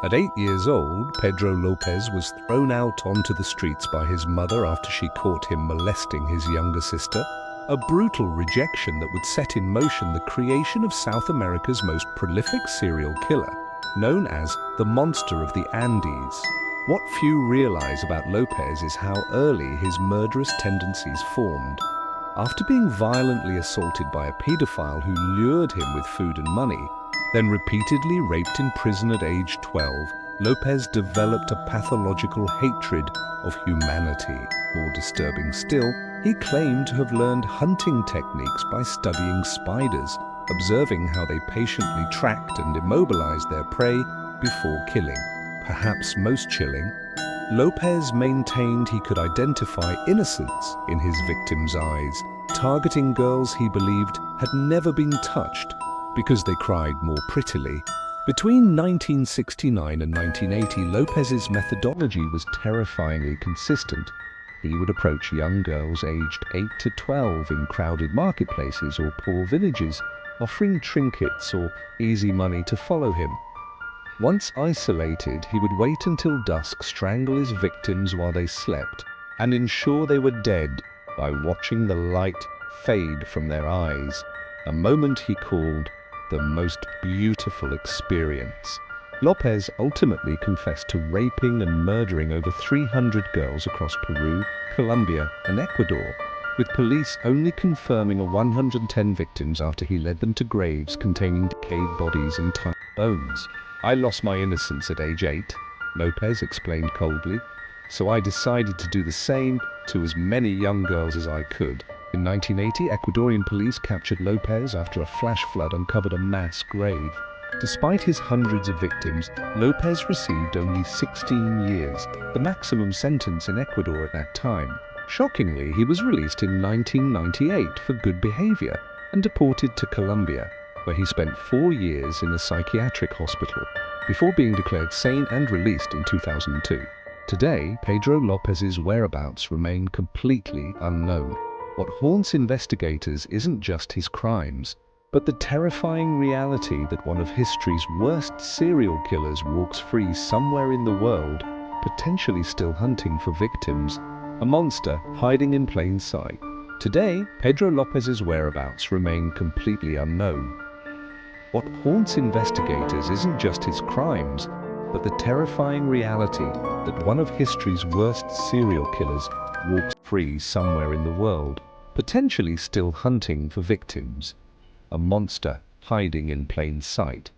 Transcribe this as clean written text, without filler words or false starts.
At 8 years old, Pedro Lopez was thrown out onto the streets by his mother after she caught him molesting his younger sister, a brutal rejection that would set in motion the creation of South America's most prolific serial killer, known as the Monster of the Andes. What few realize about Lopez is how early his murderous tendencies formed. After being violently assaulted by a pedophile who lured him with food and money, then repeatedly raped in prison at age 12, Lopez developed a pathological hatred of humanity. More disturbing still, he claimed to have learned hunting techniques by studying spiders, observing how they patiently tracked and immobilized their prey before killing. Perhaps most chilling, Lopez maintained he could identify innocence in his victims' eyes, targeting girls he believed had never been touched because they cried more prettily. Between 1969 and 1980, Lopez's methodology was terrifyingly consistent. He would approach young girls aged 8 to 12 in crowded marketplaces or poor villages, offering trinkets or easy money to follow him. Once isolated, he would wait until dusk, strangle his victims while they slept, and ensure they were dead by watching the light fade from their eyes, a moment he called the most beautiful experience. Lopez ultimately confessed to raping and murdering over 300 girls across Peru, Colombia, and Ecuador, with police only confirming 110 victims after he led them to graves containing decayed bodies and tiny bones. "I lost my innocence at age 8, Lopez explained coldly, "so I decided to do the same to as many young girls as I could." In 1980, Ecuadorian police captured Lopez after a flash flood uncovered a mass grave. Despite his hundreds of victims, Lopez received only 16 years, the maximum sentence in Ecuador at that time. Shockingly, he was released in 1998 for good behavior and deported to Colombia, where he spent 4 years in a psychiatric hospital, before being declared sane and released in 2002. Today, Pedro Lopez's whereabouts remain completely unknown. What haunts investigators isn't just his crimes, but the terrifying reality that one of history's worst serial killers walks free somewhere in the world, potentially still hunting for victims, a monster hiding in plain sight. Today, Pedro Lopez's whereabouts remain completely unknown. What haunts investigators isn't just his crimes, but the terrifying reality that one of history's worst serial killers walks free somewhere in the world, potentially still hunting for victims, a monster hiding in plain sight.